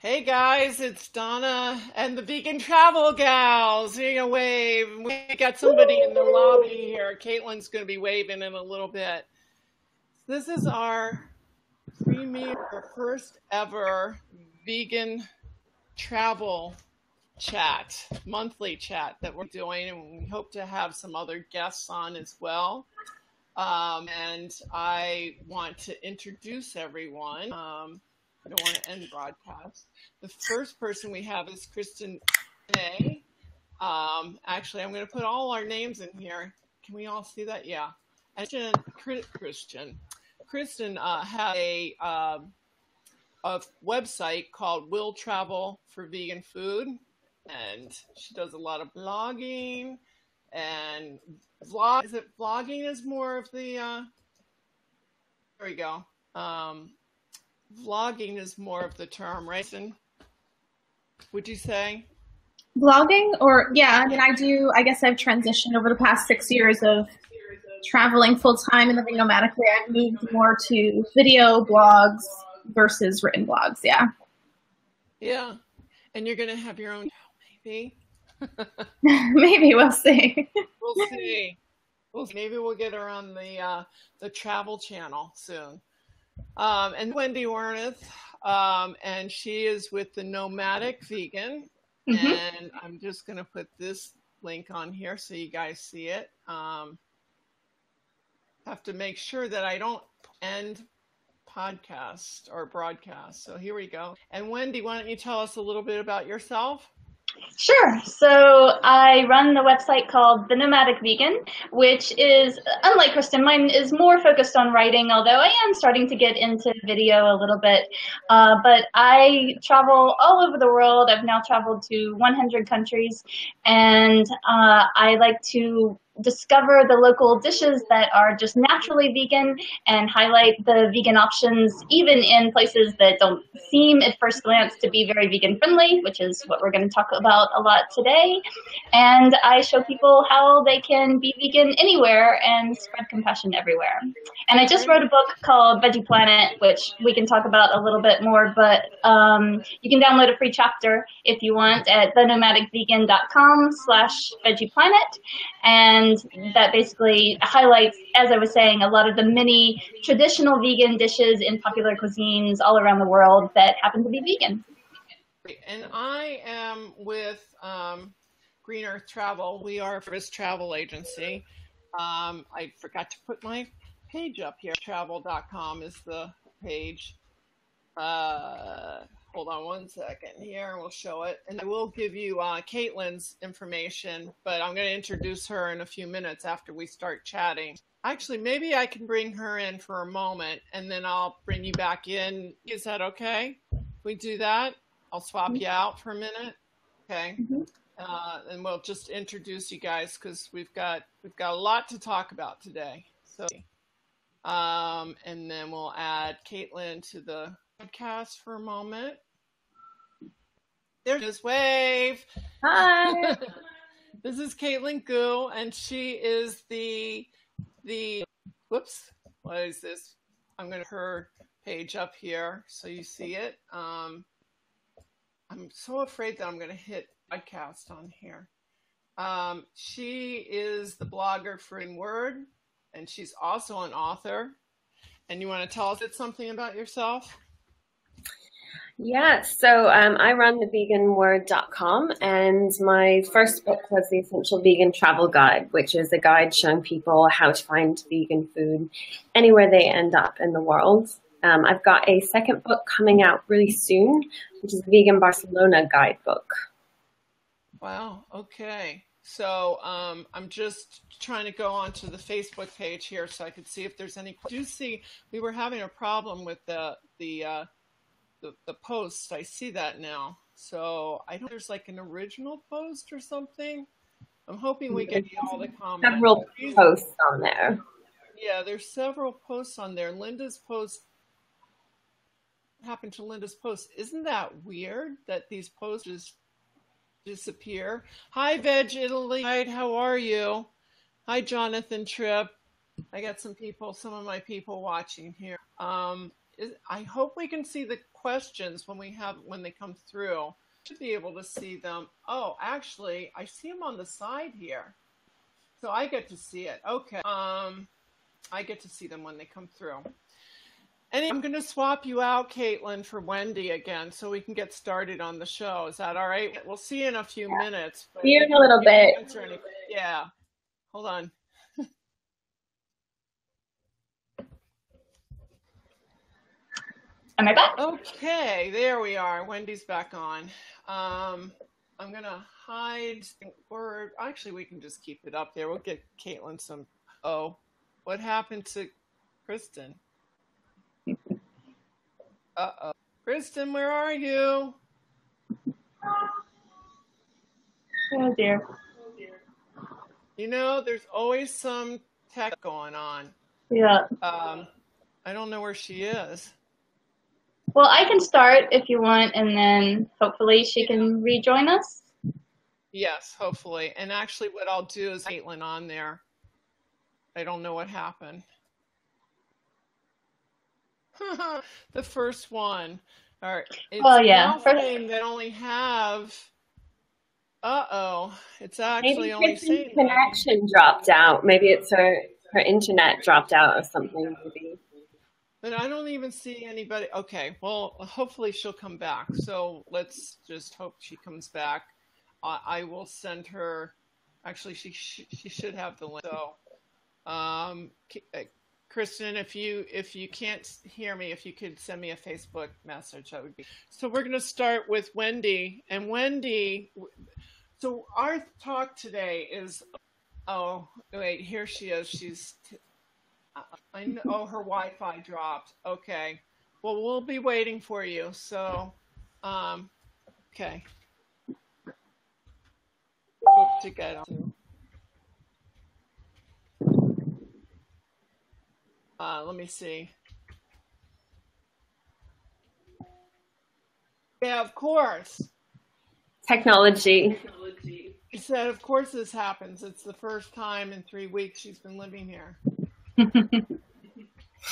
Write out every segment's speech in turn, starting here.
Hey guys, it's Donna and the Vegan Travel Gals. Here you wave. We got somebody in the lobby here. Caitlin's going to be waving in a little bit. This is our premier, first ever vegan travel chat, monthly chat that we're doing, and we hope to have some other guests on as well. And I want to introduce everyone. I don't want to end the broadcast. The first person we have is Kristen A. Actually, I'm going to put all our names in here. Can we all see that? Yeah. And Kristen has a website called Will Travel for Vegan Food, and she does a lot of blogging and vlog. Is it vlogging is more of the? There we go. Vlogging is more of the term, right? Would you say? Vlogging, or yeah, I guess I've transitioned over the past 6 years of traveling full time and living nomadically. I've moved more to video blogs versus written blogs. Yeah. Yeah. And you're going to have your own, maybe. Maybe we'll see. We'll see. Maybe we'll get her on the travel channel soon. And Wendy Warneth, and she is with the Nomadic Vegan. Mm-hmm. And I'm just going to put this link on here so you guys see it. Have to make sure that I don't end podcast or broadcast. So here we go. And Wendy, why don't you tell us a little bit about yourself? Sure. So I run the website called The Nomadic Vegan, which is, unlike Kristen, mine is more focused on writing, although I am starting to get into video a little bit. But I travel all over the world. I've now traveled to 100 countries, and I like to discover the local dishes that are just naturally vegan and highlight the vegan options, even in places that don't seem at first glance to be very vegan friendly, which is what we're going to talk about a lot today. And I show people how they can be vegan anywhere and spread compassion everywhere. And I just wrote a book called Veggie Planet, which we can talk about a little bit more, but you can download a free chapter if you want at thenomadicvegan.com/veggieplanet. And that basically highlights, as I was saying, a lot of the many traditional vegan dishes in popular cuisines all around the world that happen to be vegan. And I am with Green Earth Travel. We are a first travel agency. I forgot to put my page up here. Travel.com is the page. Hold on one second here, and we'll show it. And I will give you Caitlin's information, but I'm going to introduce her in a few minutes after we start chatting. Actually, maybe I can bring her in for a moment, and then I'll bring you back in. Is that okay? We do that? I'll swap you out for a minute. Okay. And we'll just introduce you guys because we've got a lot to talk about today. So, and then we'll add Caitlin to the podcast for a moment. There's this wave. Hi. This is Caitlin Gu, and she is the whoops, what is this? I'm going to her page up here so you see it. I'm so afraid that I'm going to hit podcast on here. She is the blogger for In Word, and she's also an author. And you want to tell us something about yourself? Yeah, so I run theveganword.com, and my first book was The Essential Vegan Travel Guide, which is a guide showing people how to find vegan food anywhere they end up in the world. I've got a second book coming out really soon, which is the Vegan Barcelona Guidebook. Wow, okay. So I'm just trying to go onto the Facebook page here so I could see if there's any. Do you see we were having a problem with the post? I see that now. So I don't know if there's like an original post or something. I'm hoping we get all the comments. Several posts on there. Yeah, there's several posts on there. Linda's post. What happened to Linda's post? Isn't that weird that these posts just disappear? Hi, Veg Italy. Hi, how are you? Hi, Jonathan Tripp. I got some of my people watching here. I hope we can see the questions when they come through. Should be able to see them. Oh, actually, I see them on the side here, so I get to see it. Okay. I get to see them when they come through. And I'm going to swap you out, Caitlin, for Wendy again, so we can get started on the show. Is that all right? We'll see you in a few minutes. See you in a little bit. Yeah. Hold on. Am I back? Okay, there we are. Wendy's back on. I'm going to hide, or actually we can just keep it up there. We'll get Caitlin some, what happened to Kristen? Uh-oh. Kristen, where are you? Oh dear. You know, there's always some tech going on. Yeah. I don't know where she is. Well, I can start if you want, and then hopefully she can rejoin us. Yes, hopefully. And actually what I'll do is Caitlin on there. I don't know what happened. The first one. All right. It's now saying they only have. It's actually maybe only saying connection dropped out. Maybe it's her internet dropped out or something. Maybe. But I don't even see anybody. Okay, well, hopefully she'll come back. So let's just hope she comes back. I will send her. Actually, she should have the link. So, Kristen, if you can't hear me, if you could send me a Facebook message, that would be. So we're going to start with Wendy. And Wendy, so our talk today is, oh, wait, here she is. She's, I know, her Wi-Fi dropped. Okay. Well, we'll be waiting for you. So, okay. Hope to get on. Let me see. Yeah, of course. Technology. She said, of course this happens. It's the first time in 3 weeks she's been living here.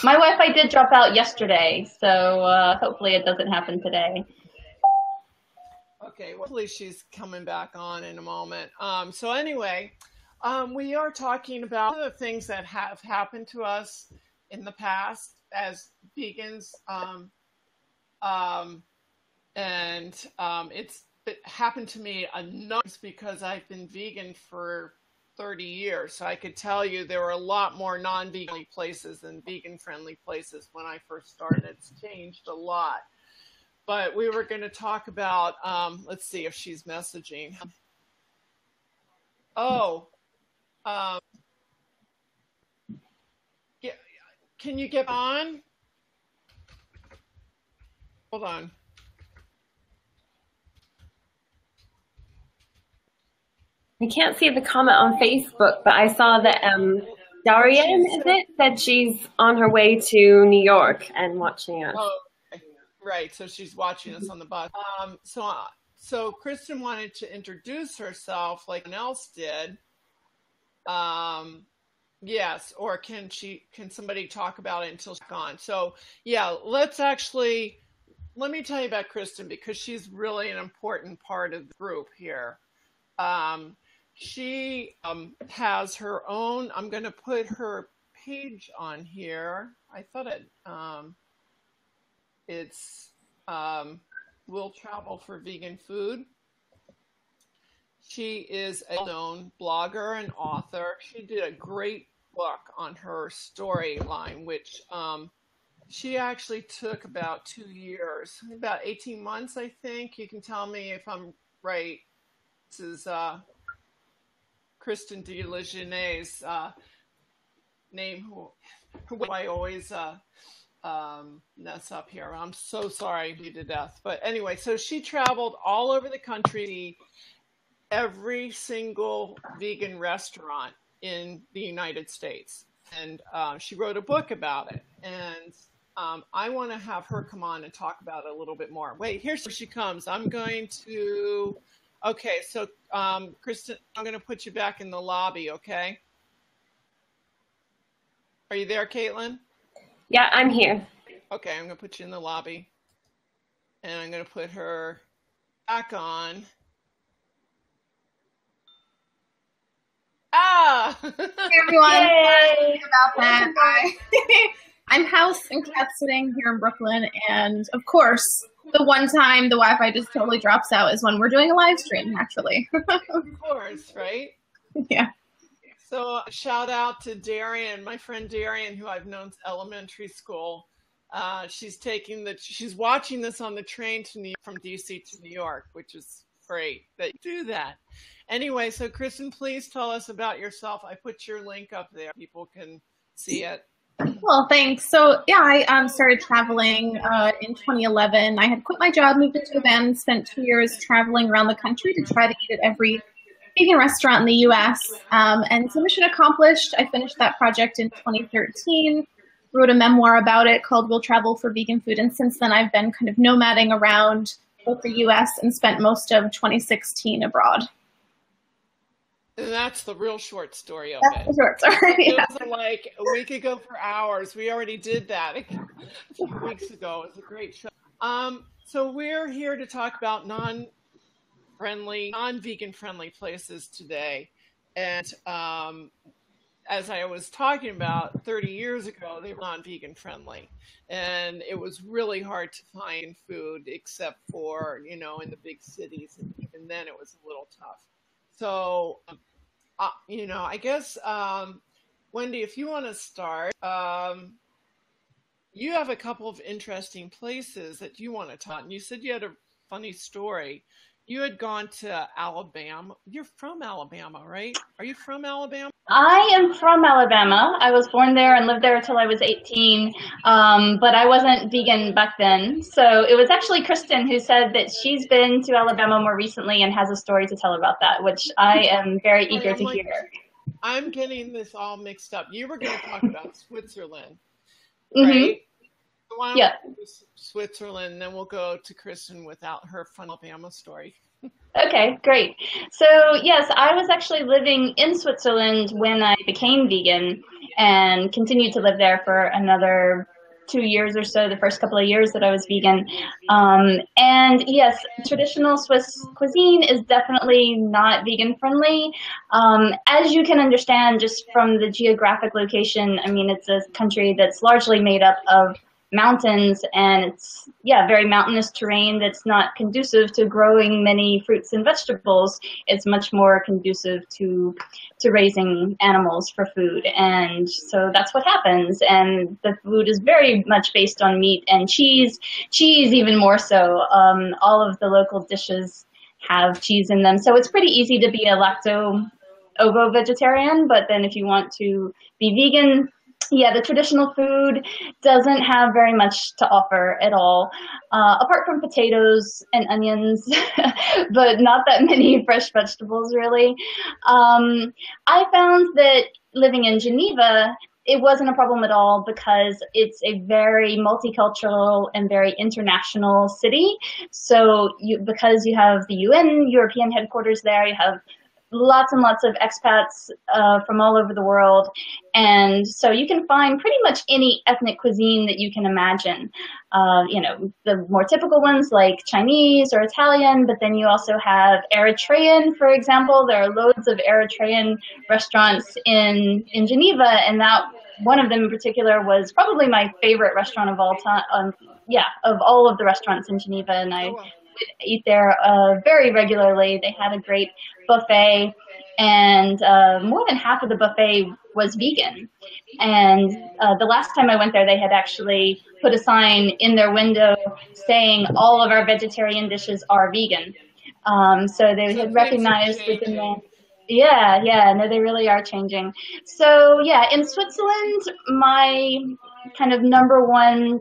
My Wi-Fi did drop out yesterday, so hopefully it doesn't happen today. Okay, well, hopefully she's coming back on in a moment. So anyway, we are talking about the things that have happened to us in the past as vegans, it happened to me enough because I've been vegan for 30 years. So I could tell you there were a lot more non-vegan places than vegan-friendly places when I first started. It's changed a lot. But we were going to talk about, let's see if she's messaging. Yeah, can you get on? Hold on. I can't see the comment on Facebook, but I saw that Darian, is it, said she's on her way to New York and watching us. Oh, okay. Right. So she's watching us on the bus. So Kristen wanted to introduce herself like anyone else did. Yes. Or can somebody talk about it until she's gone? So yeah, let me tell you about Kristen because she's really an important part of the group here. She has her own, I'm going to put her page on here. I thought it's Will Travel for Vegan Food. She is a known blogger and author. She did a great book on her storyline, which she actually took about 2 years, about 18 months, I think. You can tell me if I'm right. This is Kristen de Legionnaires' name, who I always mess up here. I'm so sorry to death. But anyway, so she traveled all over the country, every single vegan restaurant in the United States. And she wrote a book about it. And I want to have her come on and talk about it a little bit more. Wait, here she comes. I'm going to... Okay, so Kristen, I'm going to put you back in the lobby, okay? Are you there, Caitlin? Yeah, I'm here. Okay, I'm going to put you in the lobby. And I'm going to put her back on. Ah! Hey everyone, Yay! sorry about that. I'm house and cat sitting here in Brooklyn, and of course, the one time the Wi-Fi just totally drops out is when we're doing a live stream, naturally. Of course, right? Yeah. So shout out to Darian, my friend Darian, who I've known since elementary school. She's watching this on the train to from DC to New York, which is great that you do that. Anyway, so Kristen, please tell us about yourself. I put your link up there. People can see it. Well, thanks. So yeah, I started traveling in 2011. I had quit my job, moved into a van, and spent 2 years traveling around the country to try to eat at every vegan restaurant in the U.S. And so mission accomplished. I finished that project in 2013, wrote a memoir about it called We'll Travel for Vegan Food. And since then, I've been kind of nomading around both the U.S. and spent most of 2016 abroad. And that's the real short story of That's it. the short story. Yeah. It was like we could go for hours. We already did that a few weeks ago. It was a great show. So we're here to talk about non-vegan friendly places today. And as I was talking about 30 years ago, they were non-vegan friendly. And it was really hard to find food except for, in the big cities. And even then it was a little tough. So, I guess, Wendy, if you want to start, you have a couple of interesting places that you want to talk. And you said you had a funny story. You had gone to Alabama. You're from Alabama, right? Are you from Alabama? I am from Alabama. I was born there and lived there until I was 18, but I wasn't vegan back then. So it was actually Kristen who said that she's been to Alabama more recently and has a story to tell about that, which I am very eager to hear. I'm getting this all mixed up. You were going to talk about Switzerland, right? So why don't we do Switzerland, and then we'll go to Kristen without her fun Alabama story. Okay, great. So yes, I was actually living in Switzerland when I became vegan and continued to live there for another 2 years or so, the first couple of years that I was vegan. And yes, traditional Swiss cuisine is definitely not vegan friendly. As you can understand just from the geographic location, I mean, it's a country that's largely made up of mountains, and it's very mountainous terrain that's not conducive to growing many fruits and vegetables. It's much more conducive to raising animals for food, and so that's what happens. And the food is very much based on meat and cheese even more so. All of the local dishes have cheese in them, so it's pretty easy to be a lacto-ovo vegetarian, but then if you want to be vegan, the traditional food doesn't have very much to offer at all, apart from potatoes and onions, but not that many fresh vegetables, really. I found that living in Geneva, it wasn't a problem at all because it's a very multicultural and very international city. So because you have the UN European headquarters there, you have lots and lots of expats from all over the world. And so you can find pretty much any ethnic cuisine that you can imagine. The more typical ones like Chinese or Italian, but then you also have Eritrean, for example. There are loads of Eritrean restaurants in Geneva, and that one of them in particular was probably my favorite restaurant of all time. Of all of the restaurants in Geneva, and I eat there very regularly. They had a great buffet, and more than half of the buffet was vegan. And the last time I went there, they had actually put a sign in their window saying all of our vegetarian dishes are vegan. So they had recognized the demand. No, they really are changing. So in Switzerland, my kind of number one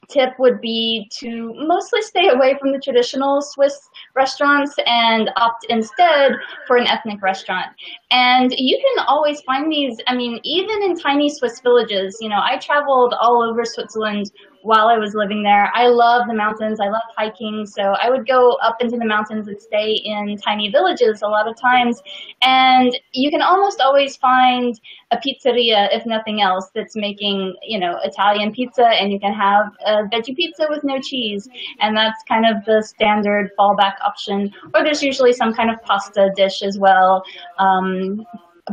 tip would be to mostly stay away from the traditional Swiss restaurants and opt instead for an ethnic restaurant. And you can always find these, I mean, even in tiny Swiss villages. I traveled all over Switzerland while I was living there. I love the mountains. I love hiking. So I would go up into the mountains and stay in tiny villages a lot of times. And you can almost always find a pizzeria, if nothing else, that's making, you know, Italian pizza, and you can have a veggie pizza with no cheese. And that's kind of the standard fallback option. Or there's usually some kind of pasta dish as well.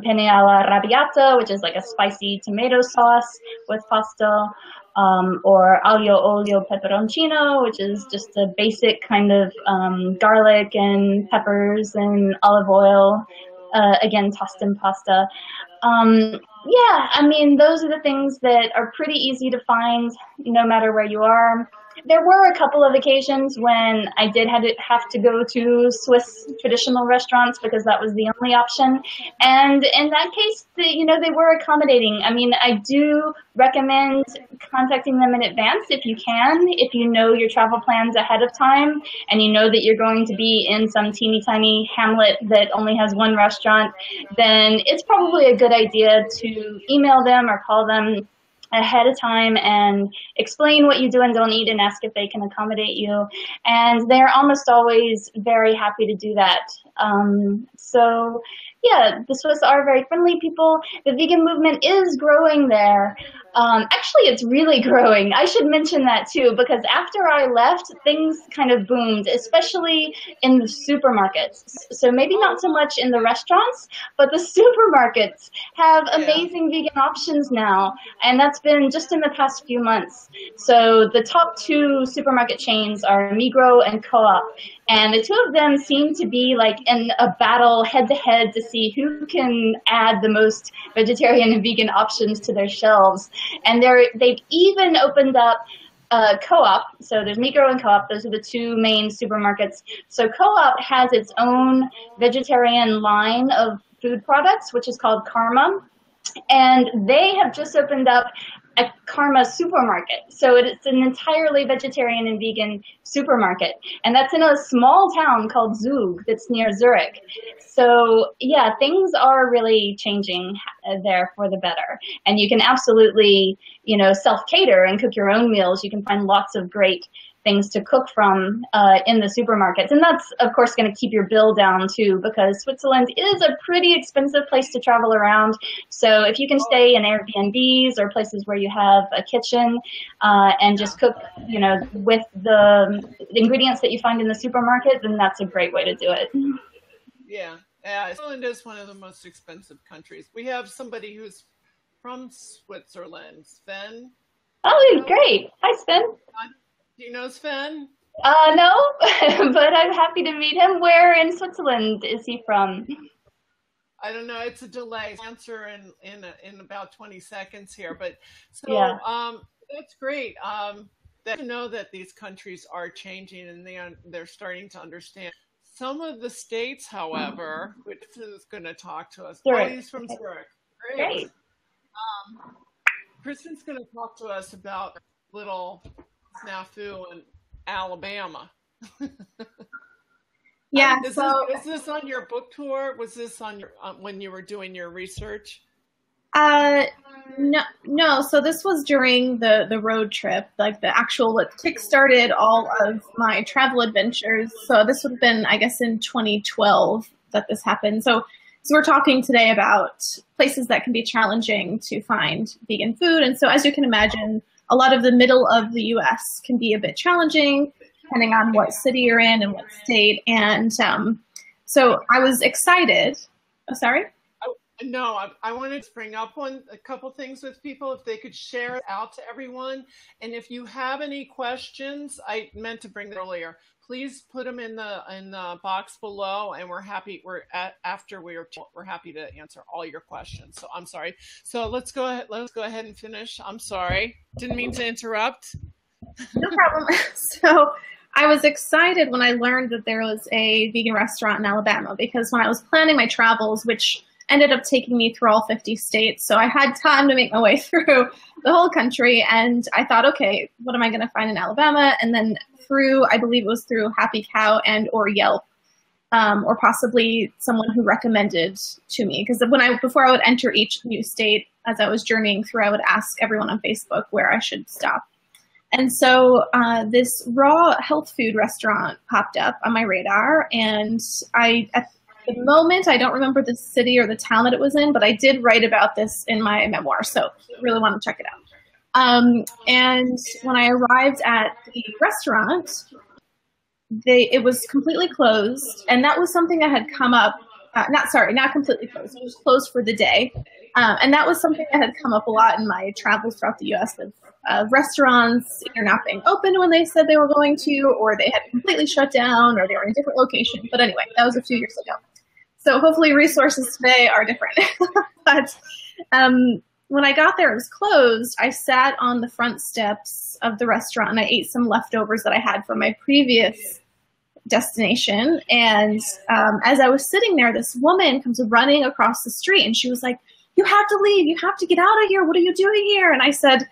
Penne alla arrabbiata, which is like a spicy tomato sauce with pasta, or aglio olio peperoncino, which is just a basic kind of garlic and peppers and olive oil, again, tossed in pasta. Yeah, I mean, those are the things that are pretty easy to find no matter where you are. There were a couple of occasions when I did have to go to Swiss traditional restaurants because that was the only option. And in that case, you know, they were accommodating. I mean, I do recommend contacting them in advance if you can, if you know your travel plans ahead of time and you know that you're going to be in some teeny tiny hamlet that only has one restaurant, then it's probably a good idea to email them or call them ahead of time and explain what you do and don't eat and ask if they can accommodate you. And they're almost always very happy to do that. So yeah, the Swiss are very friendly people. The vegan movement is growing there. Actually, it's really growing. I should mention that too, because after I left, things kind of boomed, especially in the supermarkets. So maybe not so much in the restaurants, but the supermarkets have amazing vegan options now. And that's been just in the past few months. So the top two supermarket chains are Migros and Co-op. And the two of them seem to be like in a battle head-to-head to see who can add the most vegetarian and vegan options to their shelves. And they've even opened up Co-op. So there's Migros and Co-op. Those are the two main supermarkets. So Co-op has its own vegetarian line of food products, which is called Karma. And they have just opened up a Karma supermarket. So it's an entirely vegetarian and vegan supermarket. And that's in a small town called Zug that's near Zurich. So yeah, things are really changing there for the better. And you can absolutely, you know, self-cater and cook your own meals. You can find lots of great things to cook from in the supermarkets. And that's, of course, going to keep your bill down, too, because Switzerland is a pretty expensive place to travel around. So if you can stay in Airbnbs or places where you have a kitchen and just cook, you know, with the ingredients that you find in the supermarket, then that's a great way to do it. Yeah. Switzerland is one of the most expensive countries. We have somebody who's from Switzerland, Sven. Oh, great. Hi, Sven. Do you know Sven? No, but I'm happy to meet him. Where in Switzerland is he from? I don't know. It's a delay. Answer in about 20 seconds here. But so Yeah. That's great. That to know that these countries are changing and they're starting to understand. Some of the states, however, which is going to talk to us. Zurich. Oh, he's from Zurich. Great. Kristen's going to talk to us about little snafu in Alabama. Yeah. Is this on your book tour? Was this on your when you were doing your research? No. So this was during the road trip, like the actual what kickstarted all of my travel adventures. So this would have been, I guess, in 2012 that this happened. So we're talking today about places that can be challenging to find vegan food. And so as you can imagine, a lot of the middle of the U.S. can be a bit challenging, depending on what city you're in and what state. And so I was excited. Oh, sorry? No, I wanted to bring up a couple things with people, if they could share it out to everyone. And if you have any questions, I meant to bring them earlier, please put them in the box below, and we're happy to answer all your questions. So I'm sorry. So let's go ahead and finish. I'm sorry. Didn't mean to interrupt. No problem. So I was excited when I learned that there was a vegan restaurant in Alabama, because when I was planning my travels, which ended up taking me through all 50 states, so I had time to make my way through the whole country, and I thought, okay, what am I going to find in Alabama? And then I believe it was through Happy Cow and or Yelp, or possibly someone who recommended to me, because before I would enter each new state, as I was journeying through, I would ask everyone on Facebook where I should stop. And so this raw health food restaurant popped up on my radar, and at the moment, I don't remember the city or the town that it was in, but I did write about this in my memoir, so I really want to check it out. And when I arrived at the restaurant, it was completely closed, and that was something that had come up. Not completely closed. It was closed for the day. And that was something that had come up a lot in my travels throughout the U.S. of restaurants either not being open when they said they were going to, or they had completely shut down, or they were in a different location. But anyway, that was a few years ago. So hopefully resources today are different. But when I got there, it was closed. I sat on the front steps of the restaurant and I ate some leftovers that I had from my previous destination. And as I was sitting there, this woman comes running across the street and she was like, "You have to leave. You have to get out of here. What are you doing here?" And I said,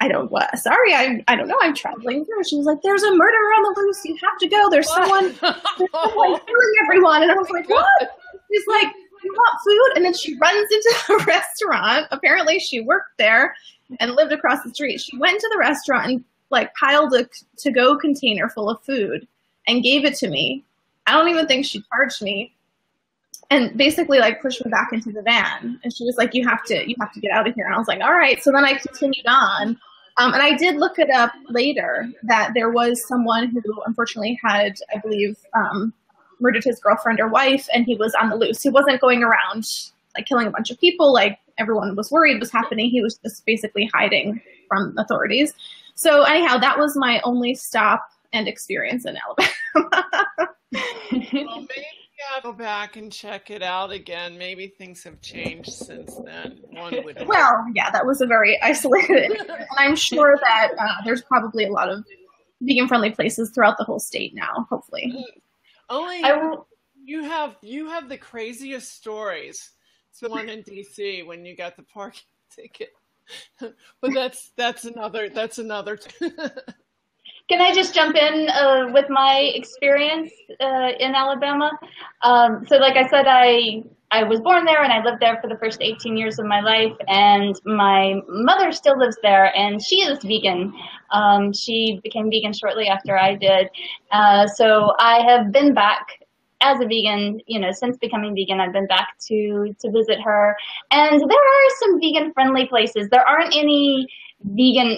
I don't know. I'm traveling through. She was like, "There's a murderer on the loose. You have to go. There's someone killing everyone." And I was like, "What?" She's like, "You want food?" And then she runs into the restaurant. Apparently she worked there and lived across the street. She went to the restaurant and like piled a to-go container full of food and gave it to me. I don't even think she charged me. And basically like pushed me back into the van. And she was like, you have to get out of here. And I was like, all right. So then I continued on. And I did look it up later that there was someone who unfortunately had, I believe, murdered his girlfriend or wife, and he was on the loose. He wasn't going around like killing a bunch of people like everyone was worried was happening. He was just basically hiding from authorities. So anyhow, that was my only stop and experience in Alabama. Well, maybe I'll go back and check it out again. Maybe things have changed since then. Well, yeah, that was a very isolated, and I'm sure that there's probably a lot of vegan-friendly places throughout the whole state now. Hopefully, you have the craziest stories. So one in DC when you got the parking ticket, but that's another. Can I just jump in with my experience in Alabama? So like I said, I was born there and I lived there for the first 18 years of my life, and my mother still lives there and she is vegan. She became vegan shortly after I did. So I have been back as a vegan, since becoming vegan. I've been back to visit her, and there are some vegan-friendly places. There aren't any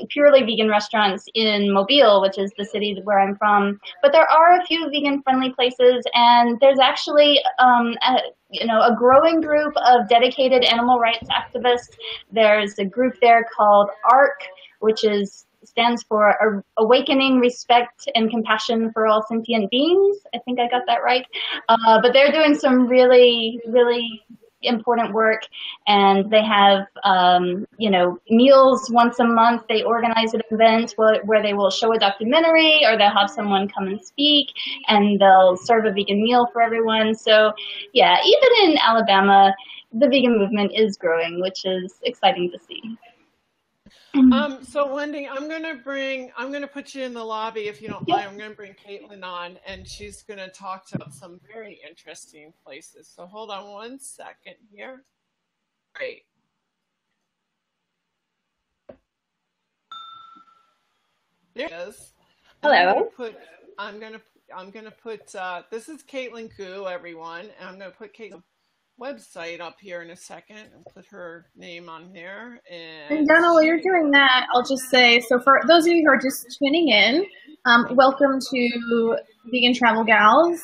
purely vegan restaurants in Mobile, which is the city where I'm from, but there are a few vegan-friendly places, and there's actually a growing group of dedicated animal rights activists. There's a group there called ARC, which stands for Awakening Respect and Compassion for All Sentient Beings. I think I got that right. But they're doing some really, really important work, and they have meals once a month. They organize an event where they will show a documentary, or they'll have someone come and speak, and they'll serve a vegan meal for everyone. So yeah, even in Alabama, the vegan movement is growing, which is exciting to see. So Wendy, I'm gonna put you in the lobby if you don't mind. I'm gonna bring Caitlin on, and she's gonna talk about some very interesting places. So hold on one second here. Great. There it is. Hello. I'm gonna put this is Caitlin Koo, everyone, and I'm gonna put Caitlin's website up here in a second and put her name on there. And Donna, while you're doing that, I'll just say, so for those of you who are just tuning in, welcome to Vegan Travel Gals.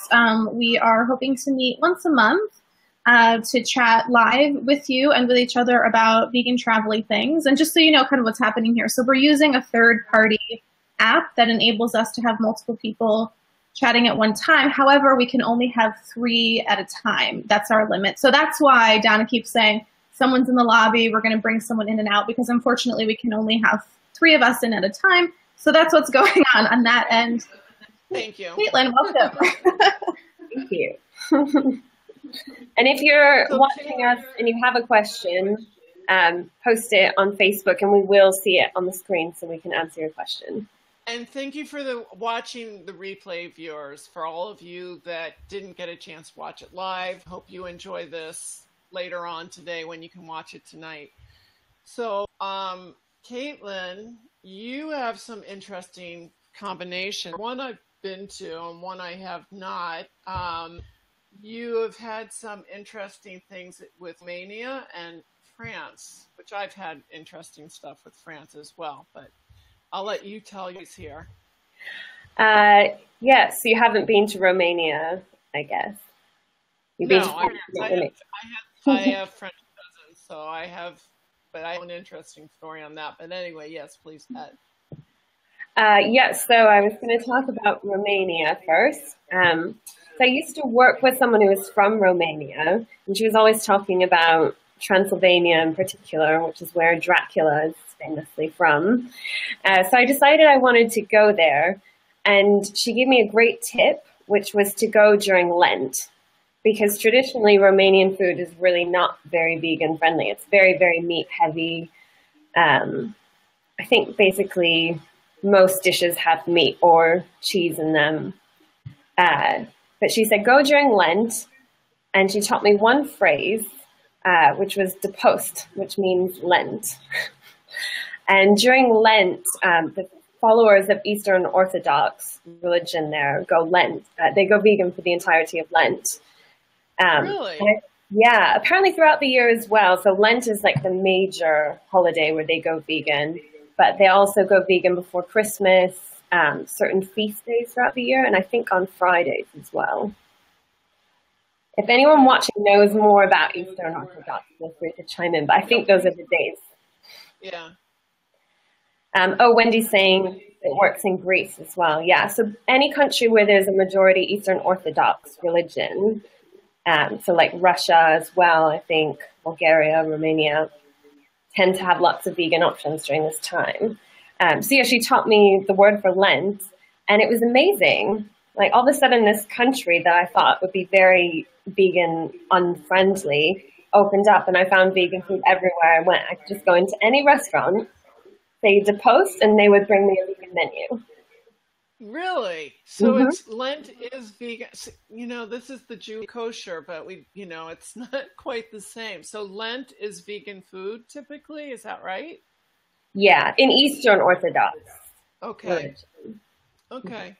We are hoping to meet once a month to chat live with you and with each other about vegan travel-y things. And just so you know kind of what's happening here. So we're using a third-party app that enables us to have multiple people chatting at one time. However, we can only have 3 at a time. That's our limit. So that's why Donna keeps saying, someone's in the lobby, we're going to bring someone in and out, because unfortunately we can only have 3 of us in at a time. So that's what's going on that end. Thank you. Caitlin, welcome. Thank you. And if you're watching us and you have a question, post it on Facebook and we will see it on the screen so we can answer your question. And thank you for watching the replay viewers. For all of you that didn't get a chance to watch it live, hope you enjoy this later on today when you can watch it tonight. So, Caitlin, you have some interesting combination. One I've been to and one I have not. You have had some interesting things with Romania and France, which I've had interesting stuff with France as well, but I'll let you tell yours here. Yes, you haven't been to Romania, I guess. You've been to I have French cousins, so I have, but I have an interesting story on that. But anyway, yes, please, Pat. Yes, so I was going to talk about Romania first. So I used to work with someone who was from Romania, and she was always talking about Transylvania in particular, which is where Dracula is famously from. So I decided I wanted to go there, and she gave me a great tip, which was to go during Lent, because traditionally Romanian food is really not very vegan friendly. It's very, very meat heavy. I think basically most dishes have meat or cheese in them. But she said, go during Lent, and she taught me one phrase, which was de post, which means Lent. And during Lent, the followers of Eastern Orthodox religion there go Lent. They go vegan for the entirety of Lent. Really? Yeah, apparently throughout the year as well. So Lent is like the major holiday where they go vegan, but they also go vegan before Christmas, certain feast days throughout the year, and I think on Fridays as well. If anyone watching knows more about Eastern Orthodox, feel free to chime in, but I think those are the days. Yeah. Wendy's saying it works in Greece as well. Yeah, so any country where there's a majority Eastern Orthodox religion, so like Russia as well, I think, Bulgaria, Romania, tend to have lots of vegan options during this time. So yeah, she taught me the word for Lent, and it was amazing. Like all of a sudden this country that I thought would be very vegan unfriendly opened up, and I found vegan food everywhere I went. I could just go into any restaurant, say de post, and they would bring me a vegan menu. Really? So it's Lent is vegan. You know, this is the Jew kosher, but it's not quite the same. So Lent is vegan food typically, is that right? Yeah, in Eastern Orthodox. Okay. Okay.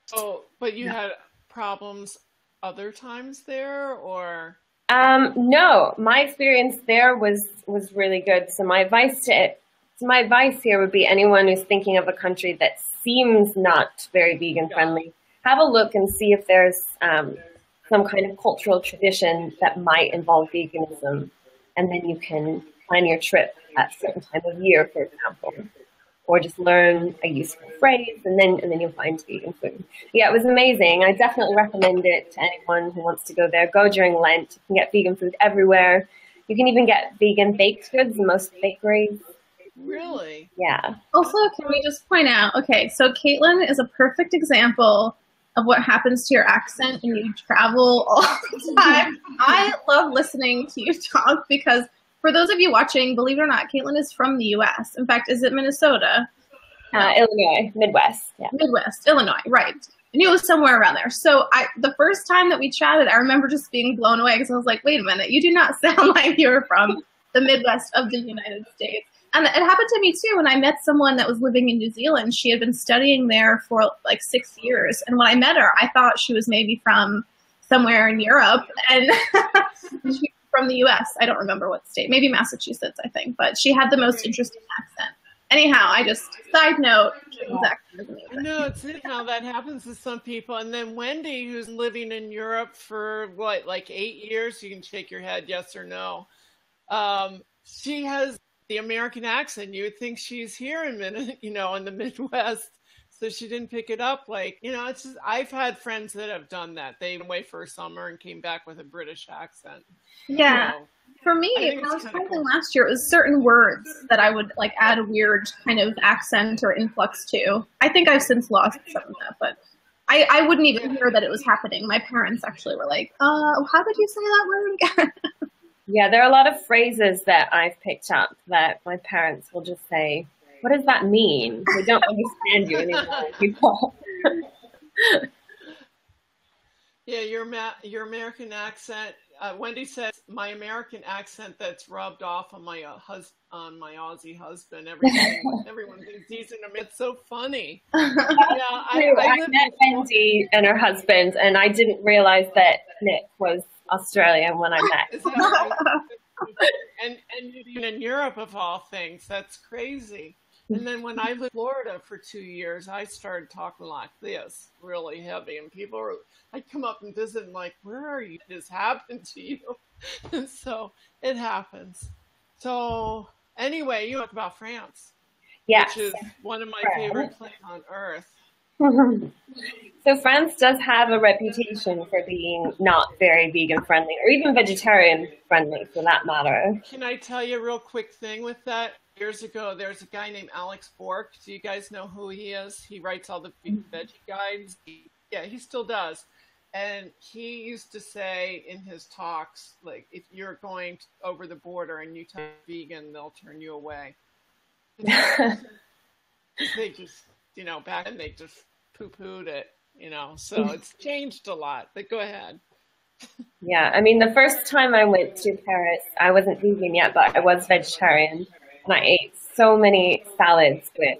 So, but you had problems other times there, or? No, my experience there was really good. So my advice here would be anyone who's thinking of a country that seems not very vegan friendly, have a look and see if there's some kind of cultural tradition that might involve veganism, and then you can plan your trip at a certain time of year, for example, or just learn a useful phrase, and then you'll find vegan food. Yeah, it was amazing. I definitely recommend it to anyone who wants to go there. Go during Lent. You can get vegan food everywhere. You can even get vegan baked goods in most bakeries. Really? Yeah. Also, can we just point out, okay, so Caitlin is a perfect example of what happens to your accent when you travel all the time. I love listening to you talk because for those of you watching, believe it or not, Caitlin is from the U.S. In fact, is it Minnesota? Illinois, Midwest. Yeah. Midwest, Illinois, right. I knew it was somewhere around there. So the first time that we chatted, I remember just being blown away because I was like, wait a minute, you do not sound like you're from the Midwest of the United States. And it happened to me too when I met someone that was living in New Zealand. She had been studying there for like 6 years. And when I met her, I thought she was maybe from somewhere in Europe. And she from the U.S. I don't remember what state, maybe Massachusetts, I think, but she had the most interesting accent. Anyhow, side note, no, it's how that happens to some people. And then Wendy, who's living in Europe for what, like 8 years, you can shake your head, yes or no. She has the American accent. You would think she's here in the Midwest. So she didn't pick it up. It's just, I've had friends that have done that. They went away for a summer and came back with a British accent. Yeah. For me, when I was traveling last year, it was certain words that I would add a weird kind of accent or influx to. I think I've since lost some of that, but I wouldn't even hear that it was happening. My parents actually were like, how did you say that word again? Yeah, there are a lot of phrases that I've picked up that my parents will just say, what does that mean? We don't understand you anymore, people. Yeah, your American accent, Wendy says my American accent that's rubbed off on my on my Aussie husband. Everyone thinks he's in a. It's so funny. Yeah, I met Wendy and her husband, and I didn't realize that Nick was Australian when I met. And even in Europe, of all things, that's crazy. And then when I lived in Florida for 2 years, I started talking like this, really heavy. And I'd come up and visit and like, where are you? This happened to you. And so it happens. So anyway, you talk about France, yes, which is one of my favorite places on earth. So France does have a reputation for being not very vegan friendly, or even vegetarian friendly for that matter. Can I tell you a real quick thing with that? Years ago, there's a guy named Alex Bork. Do you guys know who he is? He writes all the veggie guides. Yeah, he still does. And he used to say in his talks, like, if you're going over the border and you tell vegan, they'll turn you away. They just, back then they just poo-pooed it, so it's changed a lot. But go ahead. Yeah, I mean, the first time I went to Paris, I wasn't vegan yet, but I was vegetarian. And I ate so many salads with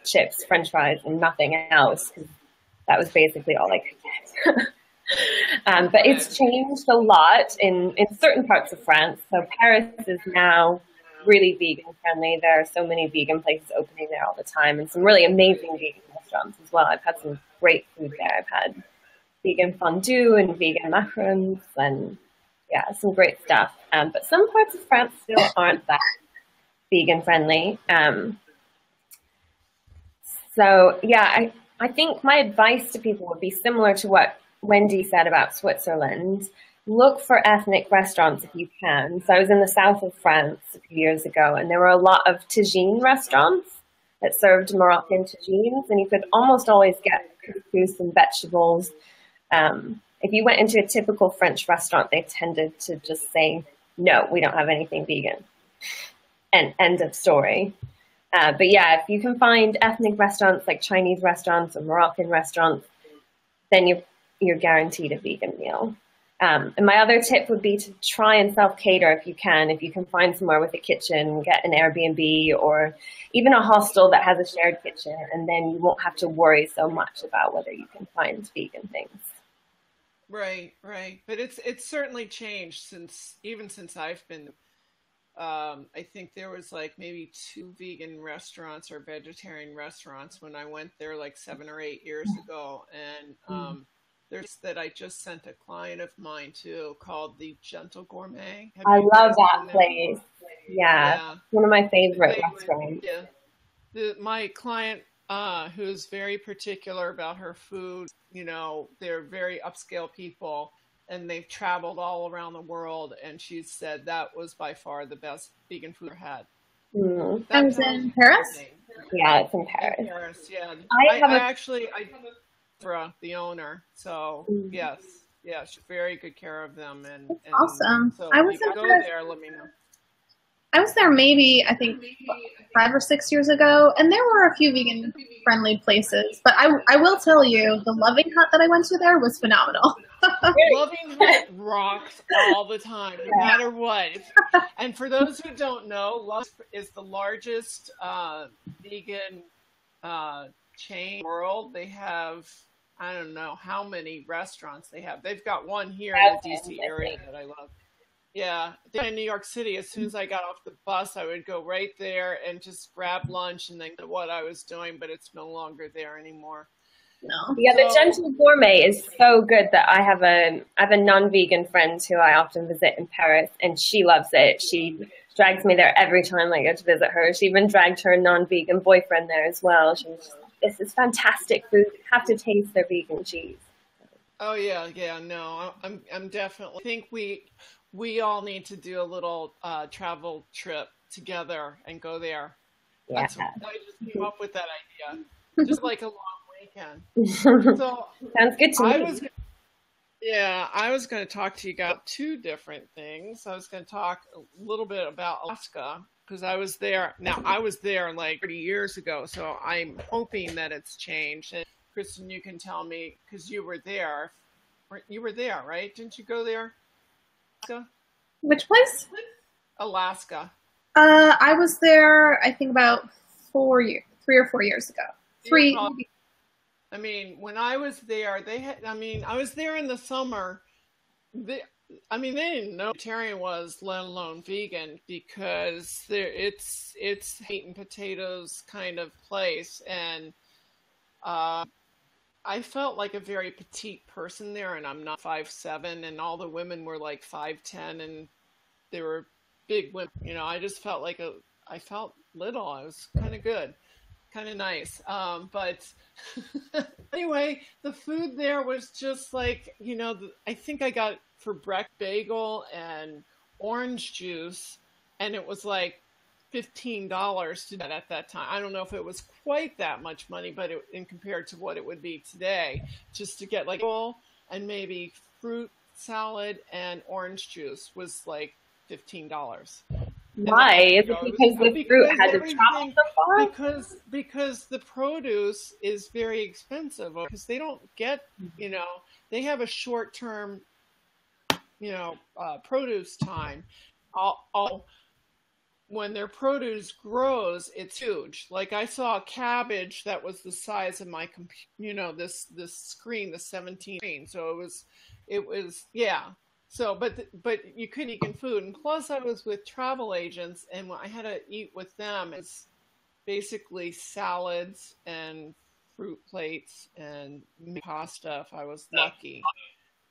chips, French fries, and nothing else, because that was basically all I could get. But it's changed a lot in certain parts of France. So Paris is now really vegan friendly. There are so many vegan places opening there all the time, and some really amazing vegan restaurants as well. I've had some great food there. I've had vegan fondue and vegan macarons, and yeah, some great stuff. But some parts of France still aren't that vegan friendly. So yeah, I think my advice to people would be similar to what Wendy said about Switzerland. Look for ethnic restaurants if you can. So I was in the south of France a few years ago, and there were a lot of tagine restaurants that served Moroccan tagines, and you could almost always get couscous and vegetables. If you went into a typical French restaurant, they tended to just say, no, we don't have anything vegan. And end of story. But yeah, if you can find ethnic restaurants like Chinese restaurants or Moroccan restaurants, then you're guaranteed a vegan meal. And my other tip would be to try and self-cater if you can. If you can find somewhere with a kitchen, get an Airbnb or even a hostel that has a shared kitchen, and then you won't have to worry so much about whether you can find vegan things. Right. But it's certainly changed since I've been. I think there was like maybe 2 vegan restaurants or vegetarian restaurants when I went there like 7 or 8 years ago. And there's that I just sent a client of mine to called the Gentle Gourmet. I love that place. Yeah. One of my favorite restaurants. Yeah. My client, who's very particular about her food, they're very upscale people. And they've traveled all around the world, and she said that was by far the best vegan food I had. That was in Paris? Yeah, it's in Paris. In Paris, yeah. I for the owner, so yes, she's very good care of them, and awesome. So I was if you go there, let me know. I was there maybe, I think, 5 or 6 years ago, and there were a few vegan-friendly places. But I will tell you, the Loving Hut that I went to there was phenomenal. Loving Hut rocks all the time, no matter what. And for those who don't know, Loving Hut is the largest vegan chain in the world. They have, I don't know how many restaurants they have. They've got one here in the DC area that I love. Yeah, in New York City, as soon as I got off the bus, I would go right there and just grab lunch and then what I was doing, but it's no longer there anymore. No. Yeah, the Gentle Gourmet is so good that I have a non-vegan friend who I often visit in Paris, and she loves it. She drags me there every time I go to visit her. She even dragged her non-vegan boyfriend there as well. She was just, this is fantastic food. You have to taste their vegan cheese. Oh yeah, no, I'm definitely. I think we all need to do a little travel trip together and go there. Yeah. I just came up with that idea, just like a long weekend. So sounds good to me. I was going to talk to you about 2 different things. I was going to talk a little bit about Alaska because I was there. Now I was there like 30 years ago, so I'm hoping that it's changed. And Kristen, you can tell me because you were there. You were there, right? Didn't you go there? Which place? Alaska. I was there, I think about 3 or 4 years ago. I mean, when I was there, I was there in the summer. They didn't know what vegetarian was, let alone vegan, because it's meat and potatoes kind of place. And I felt like a very petite person there, and I'm not 5'7", and all the women were like 5'10", and they were big women. I just felt like I felt little. I was kind of good, kind of nice. But anyway, the food there was just like, I think I got for breakfast bagel and orange juice, and it was like $15 to do that at that time. I don't know if it was quite that much money, but in compared to what it would be today, just to get like a bowl and maybe fruit salad and orange juice was like $15. Why? Is it because the fruit had to travel so far? Because the produce is very expensive, because they don't get, they have a short-term, produce time. When their produce grows, it's huge. Like I saw a cabbage that was the size of my this screen, the 17 screen. So it was yeah. So but you couldn't eat food, and plus I was with travel agents, and what I had to eat with them is basically salads and fruit plates and pasta if I was lucky.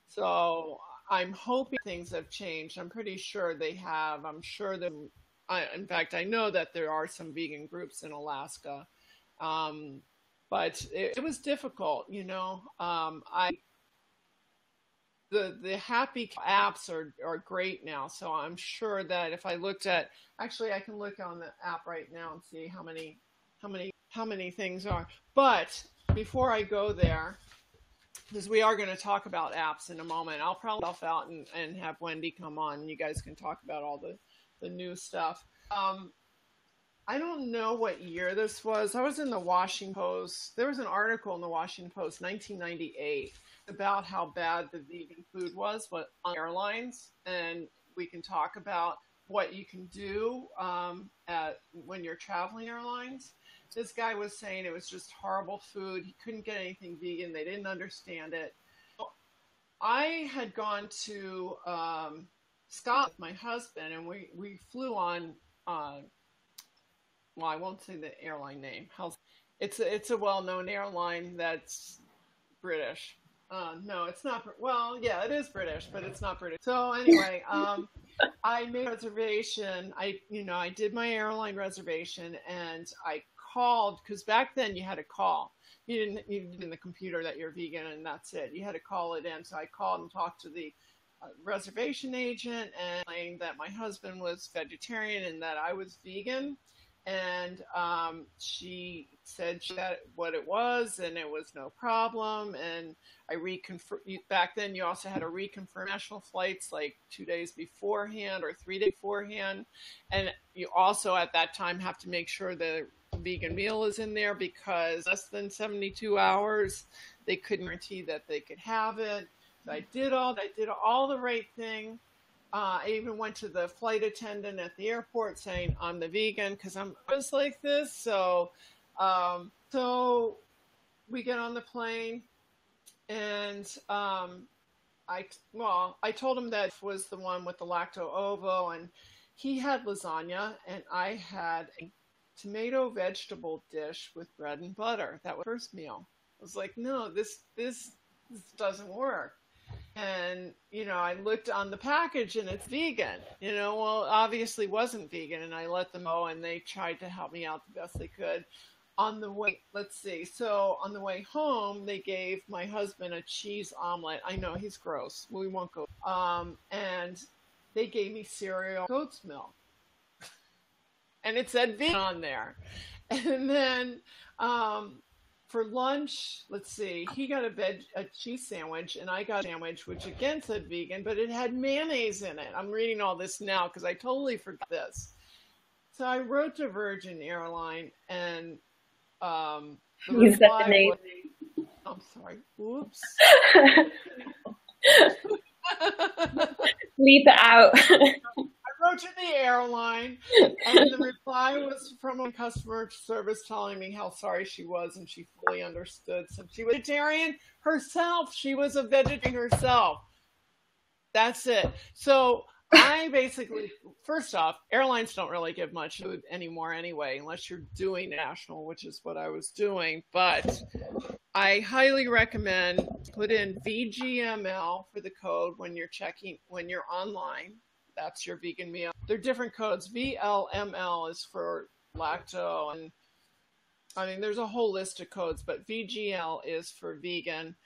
So I'm hoping things have changed. I'm pretty sure they have. I'm sure that. In fact, I know that there are some vegan groups in Alaska, but it was difficult. The Happy apps are great now, so I'm sure that if I looked at, actually, I can look on the app right now and see how many things are. But before I go there, because we are going to talk about apps in a moment, I'll probably help out and have Wendy come on, and you guys can talk about all the new stuff. I don't know what year this was. I was in the Washington Post. There was an article in the Washington Post, 1998, about how bad the vegan food was on airlines, and we can talk about what you can do when you're traveling airlines. This guy was saying it was just horrible food. He couldn't get anything vegan. They didn't understand it. I had gone to Scotland with my husband, and we flew on. Well, I won't say the airline name. It's a well-known airline that's British. No, it's not. Well, yeah, it is British, but it's not British. So anyway, I made a reservation. I did my airline reservation, and I called, because back then you had to call. You didn't in the computer that you're vegan, and that's it. You had to call it in. So I called and talked to the reservation agent and explained that my husband was vegetarian and that I was vegan. And she said what it was, and it was no problem. And I reconfirmed. Back then, you also had to reconfirm national flights like 2 days beforehand or 3 days beforehand. And you also at that time have to make sure the vegan meal is in there, because less than 72 hours, they couldn't guarantee that they could have it. So I did all the right thing. I even went to the flight attendant at the airport saying I'm the vegan, because I'm just like this. So we get on the plane, and I told him that was the one with the lacto ovo, and he had lasagna, and I had a tomato vegetable dish with bread and butter. That was the first meal. I was like, no, this doesn't work. And, I looked on the package and it's vegan, well, obviously wasn't vegan, and I let them know, and they tried to help me out the best they could. On the way home, they gave my husband a cheese omelet. I know he's gross. We won't go. And they gave me cereal, goat's milk. And it said vegan on there. And then, for lunch, let's see, he got a cheese sandwich, and I got a sandwich, which again said vegan, but it had mayonnaise in it. I'm reading all this now because I totally forgot this. So I wrote to Virgin Airline, and you said the name. I'm sorry. Oops. bleep it out. I wrote to the airline, and the reply was from a customer service telling me how sorry she was, and she fully understood. Since she was a vegetarian herself, she was a vegetarian herself. That's it. So I basically, first off, airlines don't really give much food anymore anyway, unless you're doing national, which is what I was doing. But I highly recommend put in VGML for the code when you're online. That's your vegan meal. They're different codes. VLML is for lacto, and I mean there's a whole list of codes, but VGL is for vegan.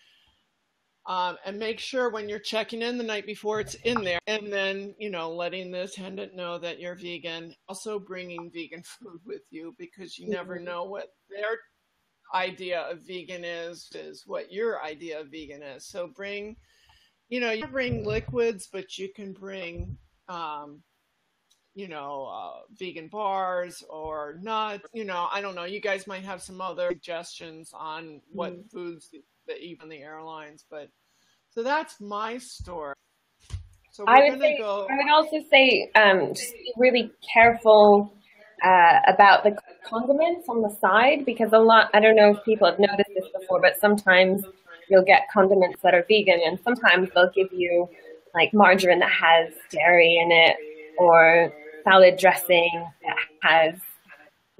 And make sure when you're checking in the night before it's in there, and then letting the attendant know that you're vegan. Also bringing vegan food with you, because you never know what their idea of vegan is what your idea of vegan is. So bring you bring liquids, but you can bring vegan bars or nuts. I don't know. You guys might have some other suggestions on what foods that eat on the airlines, but so that's my story. So I would also say just be really careful about the condiments on the side, because I don't know if people have noticed this before, but sometimes you'll get condiments that are vegan, and sometimes they'll give you like margarine that has dairy in it, or salad dressing that has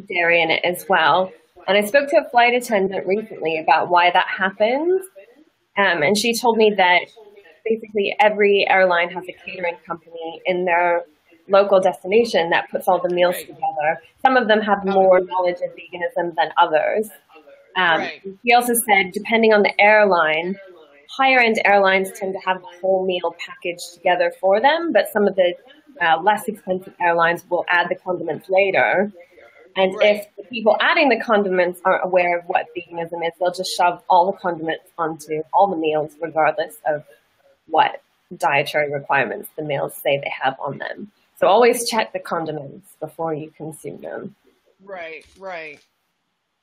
dairy in it as well. And I spoke to a flight attendant recently about why that happens. And she told me that basically every airline has a catering company in their local destination that puts all the meals together. Some of them have more knowledge of veganism than others. He also said, depending on the airline, higher-end airlines tend to have the whole meal packaged together for them, but some of the less expensive airlines will add the condiments later. And if the people adding the condiments aren't aware of what veganism is, they'll just shove all the condiments onto all the meals, regardless of what dietary requirements the meals say they have on them. So always check the condiments before you consume them. Right.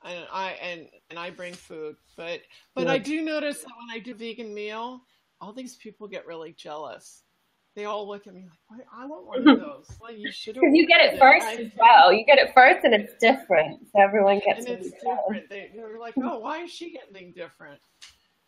And I bring food, but I do notice that when I do vegan meal, all these people get really jealous. They all look at me like, I want one of those. Well, you should have. Because you get it first as well. You get it first, and it's different. So everyone gets it. And it's different. They're like, oh, why is she getting different?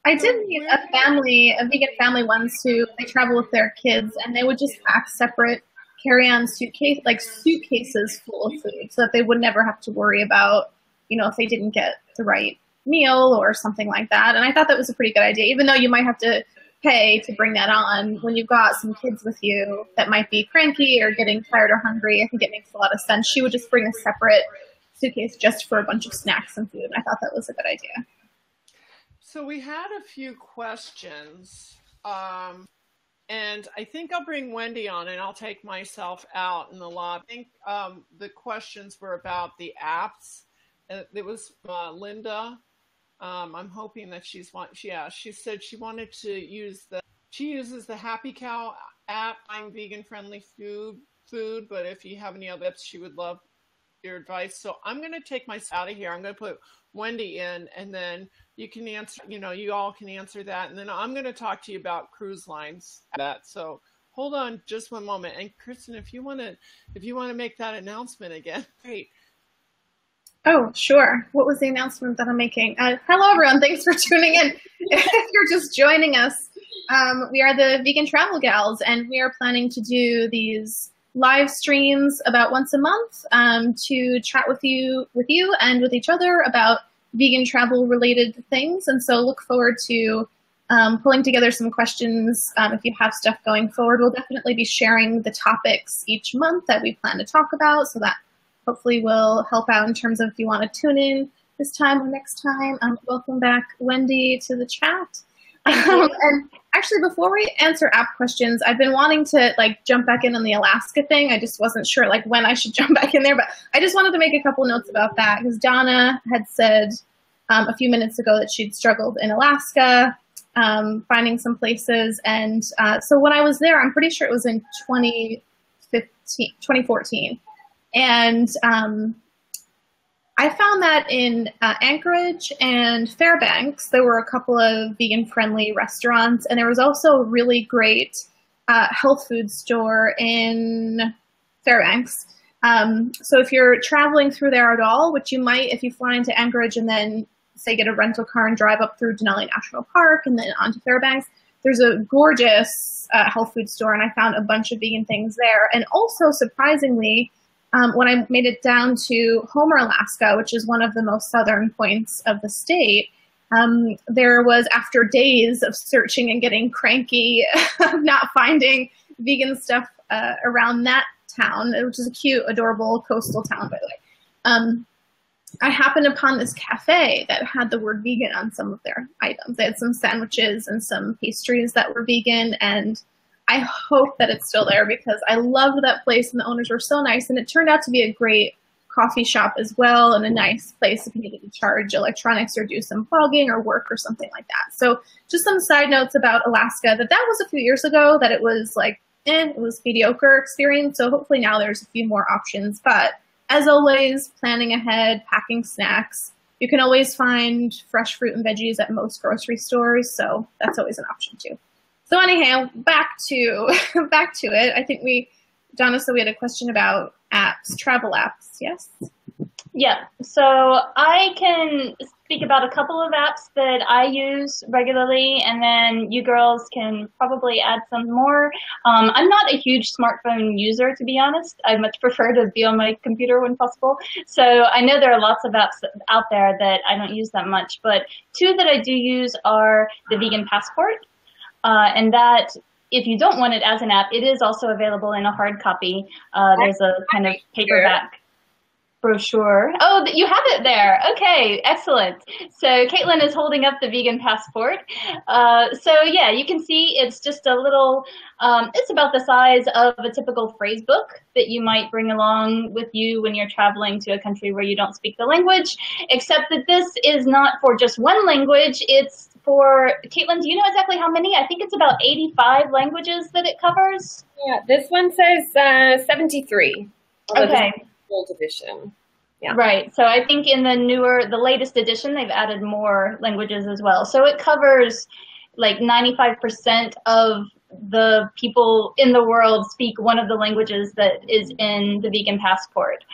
I did meet a vegan family once who they travel with their kids, and they would just pack separate carry-on suitcases full of food, so that they would never have to worry about, if they didn't get the right meal or something like that. And I thought that was a pretty good idea, even though you might have to pay to bring that on when you've got some kids with you that might be cranky or getting tired or hungry. I think it makes a lot of sense. She would just bring a separate suitcase just for a bunch of snacks and food. I thought that was a good idea. So we had a few questions, and I think I'll bring Wendy on, and I'll take myself out in the lobby. I think the questions were about the apps. It was Linda. I'm hoping that she said she wanted to she uses the Happy Cow app, buying vegan friendly food, but if you have any other apps, she would love your advice. So I'm going to take myself out of here. I'm going to put Wendy in, and then you can answer, you all can answer that. And then I'm going to talk to you about cruise lines. So hold on just one moment. And Kristen, if you want to make that announcement again, great. Oh, sure. What was the announcement that I'm making? Hello, everyone. Thanks for tuning in. If you're just joining us, we are the Vegan Travel Gals, and we are planning to do these live streams about once a month to chat with you and with each other about vegan travel related things. And so look forward to pulling together some questions. If you have stuff going forward, we'll definitely be sharing the topics each month that we plan to talk about, so that hopefully will help out in terms of if you want to tune in this time or next time. Welcome back, Wendy, to the chat. And actually, before we answer app questions, I've been wanting to jump back in on the Alaska thing. I just wasn't sure when I should jump back in there, but I just wanted to make a couple notes about that, because Donna had said a few minutes ago that she'd struggled in Alaska, finding some places. And so when I was there, I'm pretty sure it was in 2014. And I found that in Anchorage and Fairbanks, there were a couple of vegan-friendly restaurants, and there was also really great health food store in Fairbanks. So if you're traveling through there at all, which you might if you fly into Anchorage and then say get a rental car and drive up through Denali National Park and then onto Fairbanks, there's a gorgeous health food store, and I found a bunch of vegan things there. And also, surprisingly, when I made it down to Homer, Alaska, which is one of the most southern points of the state, there was, after days of searching and getting cranky of not finding vegan stuff around that town, which is a cute, adorable coastal town, by the way. I happened upon this cafe that had the word vegan on some of their items. They had some sandwiches and some pastries that were vegan, and I hope that it's still there because I loved that place and the owners were so nice, and it turned out to be a great coffee shop as well and a nice place if you needed to charge electronics or do some blogging or work or something like that. So just some side notes about Alaska, that was a few years ago, that it was like, it was mediocre experience. So hopefully now there's a few more options, but as always, planning ahead, packing snacks. You can always find fresh fruit and veggies at most grocery stores, so that's always an option too. So anyhow, back to it. I think Donna, so we had a question about apps, travel apps, yes? Yeah, so I can speak about a couple of apps that I use regularly, and then you girls can probably add some more. I'm not a huge smartphone user, to be honest. I much prefer to be on my computer when possible. So I know there are lots of apps out there that I don't use that much, but two that I do use are the Vegan Passport, and that, if you don't want it as an app, it is also available in a hard copy. There's a kind of paperback brochure. Oh, you have it there. Okay, excellent. So Caitlin is holding up the Vegan Passport. So yeah, you can see it's just a little, it's about the size of a typical phrase book that you might bring along with you when you're traveling to a country where you don't speak the language, except that this is not for just one language. It's for, Caitlin, do you know exactly how many? I think it's about 85 languages that it covers. Yeah, this one says 73. Okay. Old edition. Yeah. Right. So I think in the latest edition, they've added more languages as well. So it covers like 95% of the people in the world speak one of the languages that is in the Vegan Passport.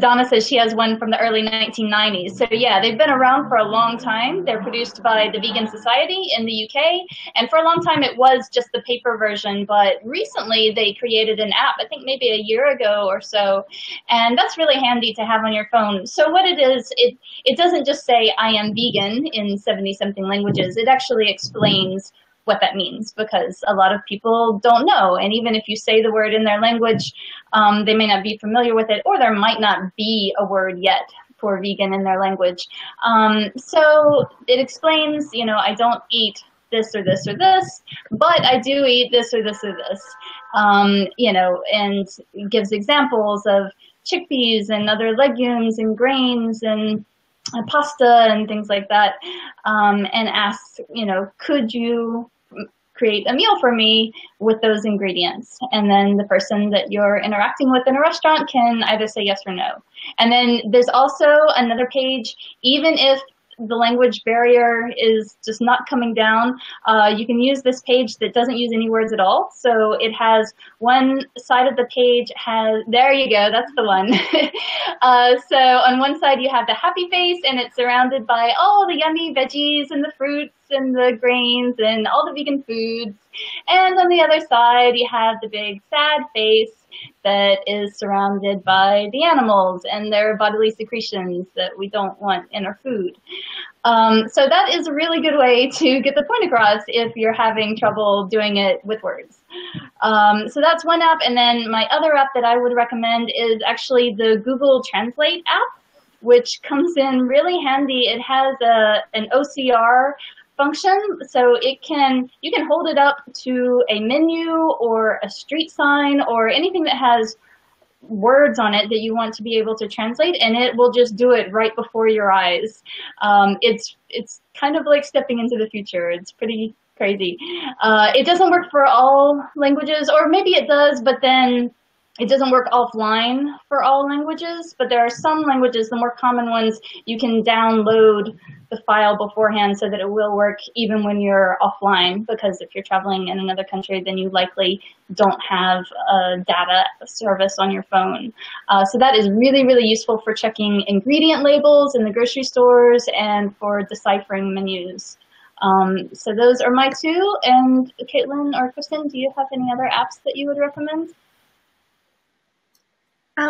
Donna says she has one from the early 1990s. So yeah, they've been around for a long time. They're produced by the Vegan Society in the UK. And for a long time, it was just the paper version. But recently, they created an app, I think maybe a year ago or so. And that's really handy to have on your phone. So what it is, it doesn't just say, I am vegan in 70-something languages. It actually explains what that means, because a lot of people don't know. And even if you say the word in their language, they may not be familiar with it, or there might not be a word yet for vegan in their language. So it explains, you know, I don't eat this or this or this, but I do eat this or this or this, you know, and gives examples of chickpeas and other legumes and grains and pasta and things like that, and asks, you know, could you create a meal for me with those ingredients? And then the person that you're interacting with in a restaurant can either say yes or no. And then there's also another page, even if the language barrier is just not coming down, you can use this page that doesn't use any words at all. So it has one side of the page has, there you go, that's the one. So on one side you have the happy face, and it's surrounded by all the yummy veggies and the fruits and the grains and all the vegan foods. And on the other side you have the big sad face that is surrounded by the animals and their bodily secretions that we don't want in our food. So that is a really good way to get the point across if you're having trouble doing it with words. So that's one app. And then my other app that I would recommend is actually the Google Translate app, which comes in really handy. It has an OCR function, so you can hold it up to a menu or a street sign or anything that has words on it that you want to be able to translate, and it will just do it right before your eyes. It's kind of like stepping into the future. It's pretty crazy. It doesn't work for all languages, or maybe it does, but then it doesn't work offline for all languages, but there are some languages, the more common ones, you can download the file beforehand so that it will work even when you're offline, because if you're traveling in another country, then you likely don't have a data service on your phone. So that is really, really useful for checking ingredient labels in the grocery stores and for deciphering menus. So those are my two. And Caitlin or Kristen, do you have any other apps that you would recommend?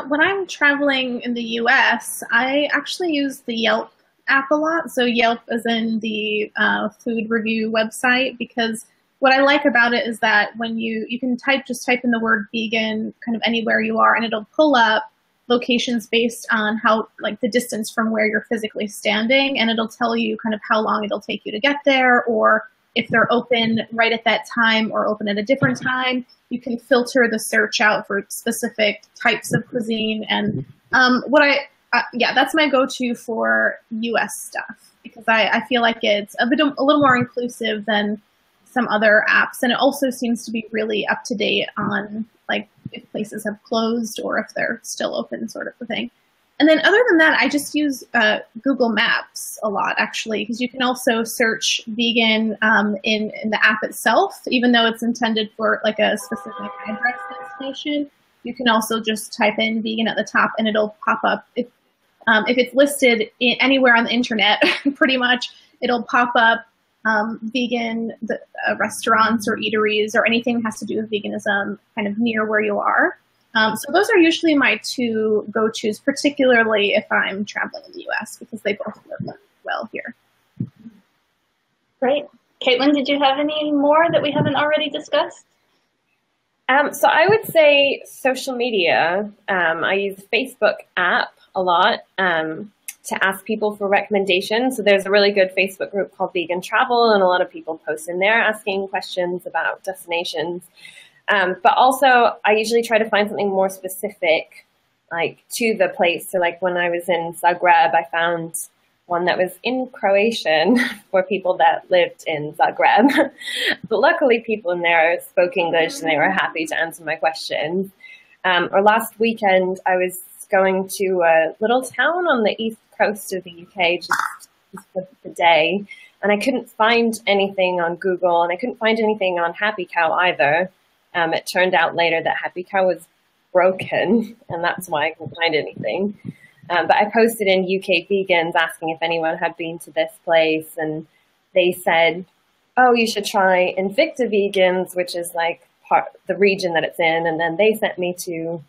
When I'm traveling in the US, I actually use the Yelp app a lot. So Yelp is in the food review website, because what I like about it is that when you can just type in the word vegan kind of anywhere you are, and it'll pull up locations based on how, like, the distance from where you're physically standing, and it'll tell you kind of how long it'll take you to get there, or if they're open right at that time or open at a different time. You can filter the search out for specific types of cuisine. And yeah, that's my go-to for US stuff, because I feel like it's a little more inclusive than some other apps. And it also seems to be really up to date on, like, if places have closed or if they're still open, sort of a thing. And then other than that, I just use Google Maps a lot, actually, because you can also search vegan in the app itself, even though it's intended for like a specific address destination. You can also just type in vegan at the top, and it'll pop up. If it's listed anywhere on the internet, pretty much, it'll pop up vegan restaurants or eateries or anything that has to do with veganism kind of near where you are. So those are usually my two go-tos, particularly if I'm traveling in the US, because they both work well here. Great. Caitlin, did you have any more that we haven't already discussed? So I would say social media. I use Facebook app a lot to ask people for recommendations. So there's a really good Facebook group called Vegan Travel, and a lot of people post in there asking questions about destinations. But also, I usually try to find something more specific, like, to the place. So, like, when I was in Zagreb, I found one that was in Croatian for people that lived in Zagreb. But luckily, people in there spoke English, and they were happy to answer my questions. Or last weekend, I was going to a little town on the east coast of the UK just for the day, and I couldn't find anything on Google, and I couldn't find anything on Happy Cow either. It turned out later that Happy Cow was broken, and that's why I couldn't find anything. But I posted in UK Vegans asking if anyone had been to this place, and they said, oh, you should try Invicta Vegans, which is like the region that it's in. And then they sent me to,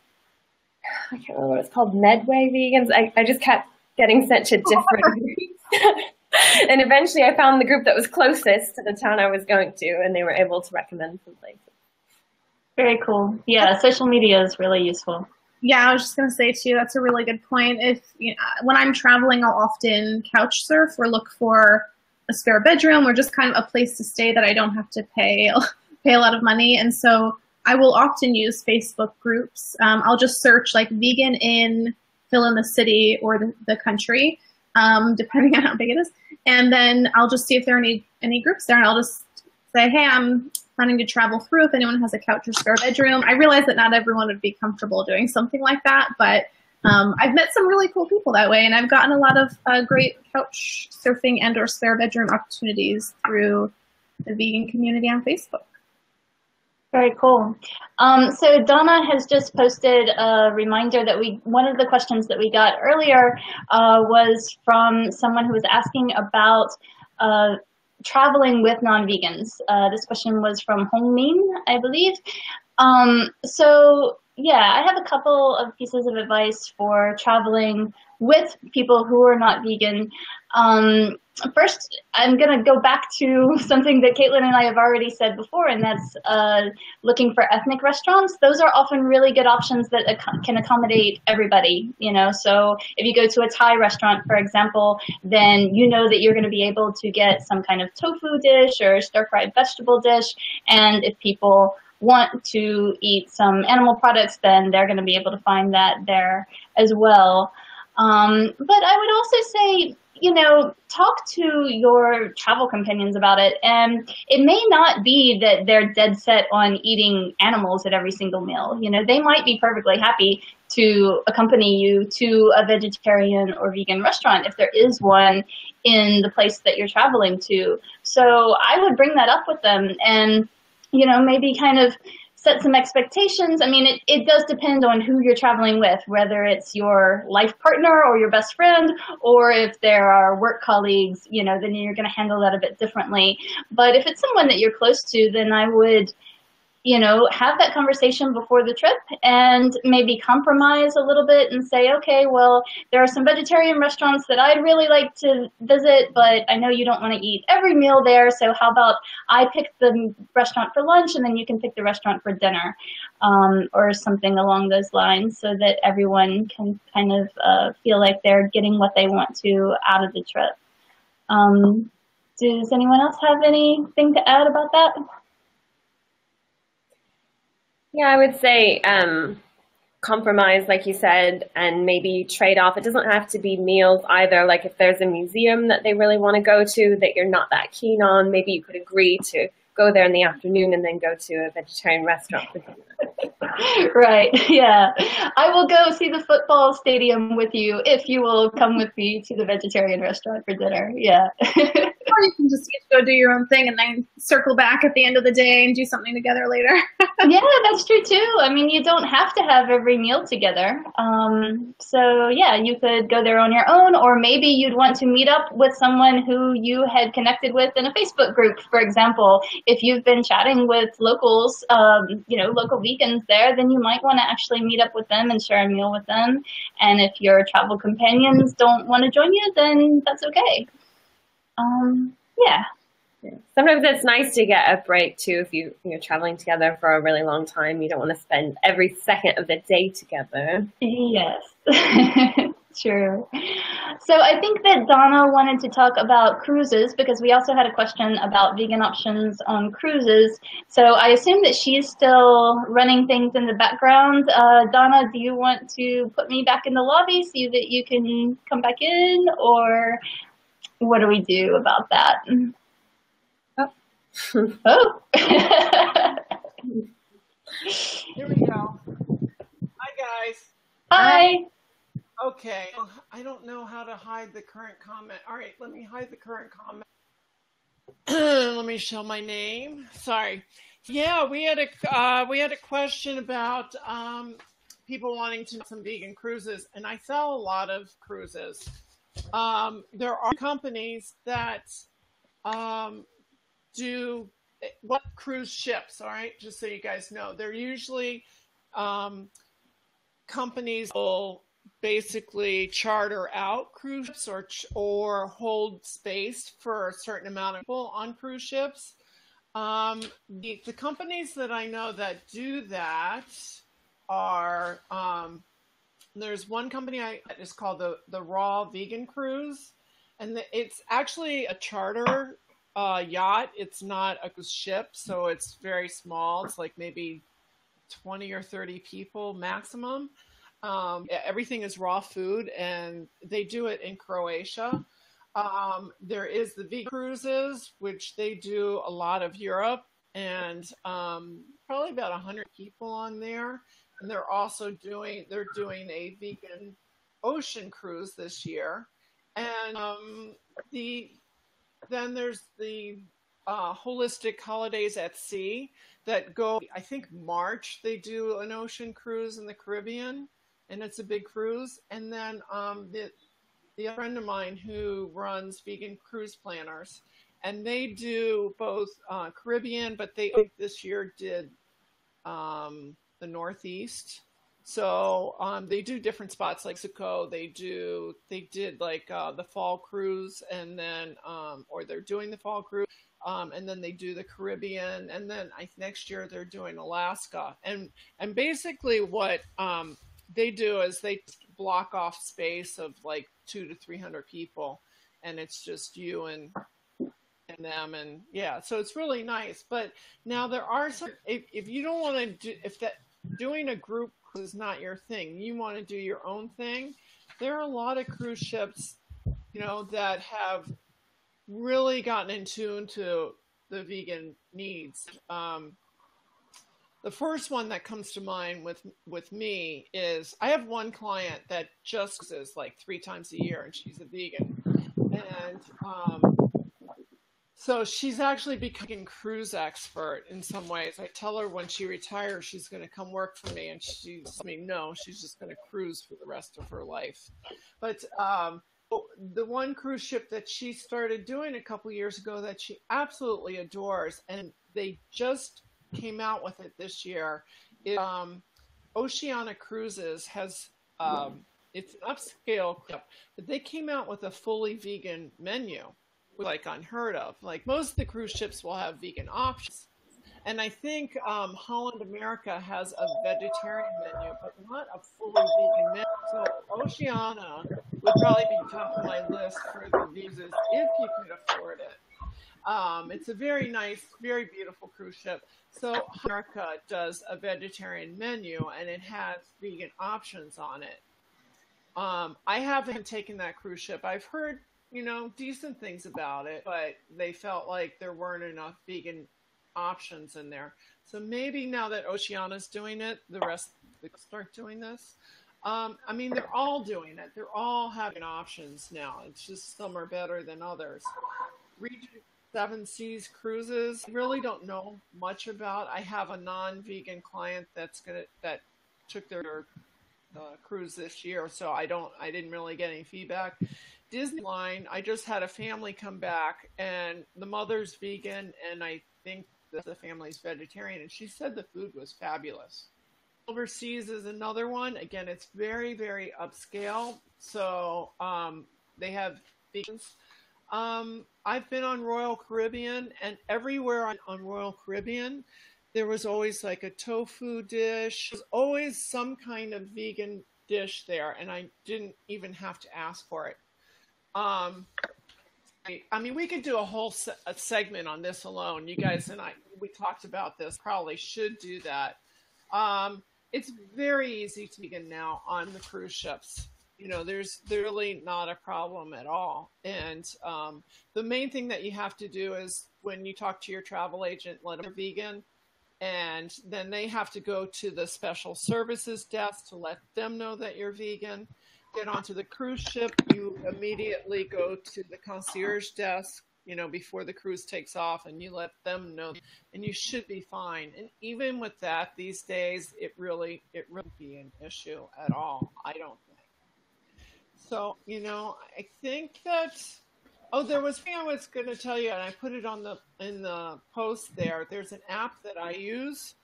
I can't remember what it's called, Medway Vegans. I just kept getting sent to different groups. And eventually I found the group that was closest to the town I was going to, and they were able to recommend some places. Very cool. Yeah, social media is really useful. Yeah, I was just going to say, too, that's a really good point. When I'm traveling, I'll often couch surf or look for a spare bedroom or just kind of a place to stay that I don't have to pay a lot of money. And so I will often use Facebook groups. I'll just search, like, vegan in fill in the city or the country, depending on how big it is. And then I'll just see if there are any groups there, and I'll just say, hey, I'm planning to travel through, if anyone has a couch or spare bedroom. I realize that not everyone would be comfortable doing something like that, but I've met some really cool people that way, and I've gotten a lot of great couch surfing and or spare bedroom opportunities through the vegan community on Facebook. Very cool. So Donna has just posted a reminder that one of the questions that we got earlier was from someone who was asking about traveling with non-vegans. This question was from Hongmin, I believe. So yeah, I have a couple of pieces of advice for traveling with people who are not vegan. First, I'm going to go back to something that Caitlin and I have already said before, and that's looking for ethnic restaurants. Those are often really good options that can accommodate everybody, you know. So if you go to a Thai restaurant, for example, then you know that you're going to be able to get some kind of tofu dish or stir-fried vegetable dish, and if people want to eat some animal products, then they're going to be able to find that there as well. But I would also say, talk to your travel companions about it. And it may not be that they're dead set on eating animals at every single meal. They might be perfectly happy to accompany you to a vegetarian or vegan restaurant if there is one in the place that you're traveling to. So I would bring that up with them and, maybe kind of set some expectations. I mean, it does depend on who you're traveling with, whether it's your life partner or your best friend, or if there are work colleagues, then you're going to handle that a bit differently. But if it's someone that you're close to, then I would have that conversation before the trip and maybe compromise a little bit and say, okay, well, there are some vegetarian restaurants that I'd really like to visit, but I know you don't want to eat every meal there. So how about I pick the restaurant for lunch and then you can pick the restaurant for dinner, or something along those lines, so that everyone can kind of feel like they're getting what they want to out of the trip. Does anyone else have anything to add about that? Yeah, I would say compromise, like you said, and maybe trade off. It doesn't have to be meals either. Like if there's a museum that they really want to go to that you're not that keen on, maybe you could agree to go there in the afternoon and then go to a vegetarian restaurant for dinner. Right, yeah. I will go see the football stadium with you if you will come with me to the vegetarian restaurant for dinner, yeah. Or you can just go do your own thing and then circle back at the end of the day and do something together later. Yeah, that's true too. I mean, you don't have to have every meal together. So yeah, you could go there on your own, or maybe you'd want to meet up with someone who you had connected with in a Facebook group, for example. If you've been chatting with locals, local vegans there, then you might want to actually meet up with them and share a meal with them. And if your travel companions don't want to join you, then that's okay. Yeah. Sometimes it's nice to get a break too. If you're traveling together for a really long time, you don't want to spend every second of the day together. Yes, true. So I think that Donna wanted to talk about cruises, because we also had a question about vegan options on cruises. So I assume that she's still running things in the background. Donna, do you want to put me back in the lobby so that you can come back in, or what do we do about that? Oh. Here we go. Hi, guys. Hi. Okay. I don't know how to hide the current comment. All right, let me hide the current comment. Let me show my name. Sorry. Yeah, we had a question about people wanting to know some vegan cruises, and I sell a lot of cruises. There are companies that do what cruise ships, all right, just so you guys know. They're usually companies will basically charter out cruise ships or hold space for a certain amount of people on cruise ships. The companies that I know that do that are there's one company it's called the Raw Vegan Cruise, and it's actually a charter yacht. It's not a ship, so it's very small. It's like maybe 20 or 30 people maximum. Everything is raw food, and they do it in Croatia. There is the vegan cruises, which they do a lot of Europe, and probably about 100 people on there. And they're doing a vegan ocean cruise this year. And then there's the holistic holidays at sea that go, I think March, they do an ocean cruise in the Caribbean, and it's a big cruise. And then the friend of mine who runs Vegan Cruise Planners, and they do both Caribbean, but they this year did the Northeast. So they do different spots like Mexico. They did like the fall cruise, and then or they're doing the fall cruise, and then they do the Caribbean, and then next year they're doing Alaska. And basically what they do is they block off space of like 200 to 300 people, and it's just you and them, and yeah, so it's really nice. But now there are some, if you don't want to do, if that doing a group is not your thing, you want to do your own thing, there are a lot of cruise ships that have really gotten in tune to the vegan needs. The first one that comes to mind with me is I have one client that just is like 3 times a year, and she's a vegan, and so she's actually becoming a cruise expert in some ways. I tell her when she retires, she's going to come work for me, and no, she's just going to cruise for the rest of her life. But the one cruise ship that she started doing a couple years ago that she absolutely adores, and they just came out with it this year, is Oceania Cruises has it's an upscale ship, but they came out with a fully vegan menu, like unheard of. Like most of the cruise ships will have vegan options, and I think Holland America has a vegetarian menu, but not a fully vegan menu. So Oceania would probably be top of my list for the visas if you could afford it. It's a very nice, very beautiful cruise ship. So America does a vegetarian menu, and it has vegan options on it. I haven't taken that cruise ship. I've heard, decent things about it, but they felt like there weren't enough vegan options in there. So maybe now that Oceania's doing it, the rest will start doing this. They're all doing it. They're all having options now. It's just some are better than others. Region 7 Seas Cruises, I really don't know much about. I have a non-vegan client that took their cruise this year, so I didn't really get any feedback. Disney Line, I just had a family come back, and the mother's vegan, and I think the family's vegetarian, and she said the food was fabulous. Overseas is another one. Again, it's very, very upscale, so they have vegans. I've been on Royal Caribbean, and everywhere on Royal Caribbean, there was always like a tofu dish. There's always some kind of vegan dish there, and I didn't even have to ask for it. We could do a whole segment on this alone. You guys and we talked about this, probably should do that. It's very easy to vegan now on the cruise ships. There's really not a problem at all. And the main thing that you have to do is when you talk to your travel agent, let them know you're vegan, and then they have to go to the special services desk to let them know that you're vegan. Get onto the cruise ship, you immediately go to the concierge desk, before the cruise takes off, and you let them know, and you should be fine. And even with that, these days, it really be an issue at all, I don't think. So, I think that, there was something I was going to tell you, and I put it in the post there. There's an app that I use,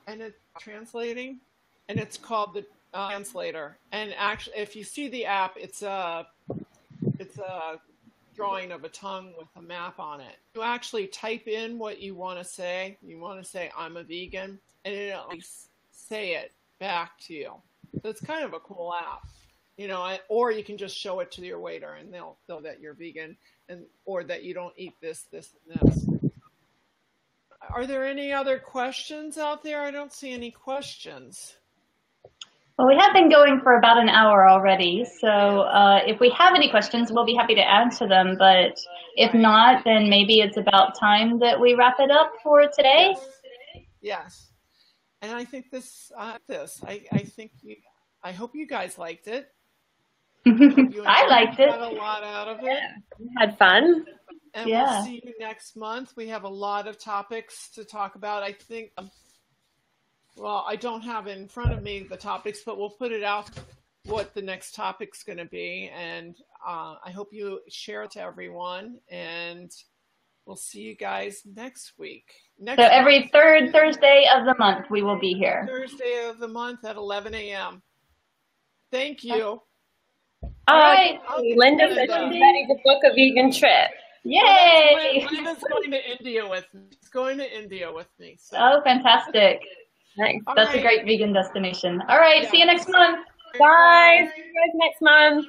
and it's translating, and it's called the Translator. And actually, if you see the app, it's a drawing of a tongue with a map on it. You actually type in what you want to say. You want to say, I'm a vegan, and it'll at least say it back to you. So it's kind of a cool app. Or you can just show it to your waiter, and they'll know that you're vegan, or that you don't eat this, this, and this. Are there any other questions out there? I don't see any questions. Well, we have been going for about an hour already, so if we have any questions, we'll be happy to answer them. But if not, then maybe it's about time that we wrap it up for today. Yes. And I think I hope you guys liked it. I liked it. Had a lot out of it. Had fun. And we'll see you next month. We have a lot of topics to talk about. I think, I don't have in front of me the topics, but we'll put it out what the next topic's going to be. And I hope you share it to everyone. And we'll see you guys next week. Every third Thursday of the month, we will be here. Thursday of the month at 11 a.m. Thank you. All right. Linda said she's ready to book a vegan trip. Yay! Linda's going to India with me. She's going to India with me. So. Oh, fantastic. Nice. That's a great vegan destination. All right. See you next month. Bye. See you guys next month.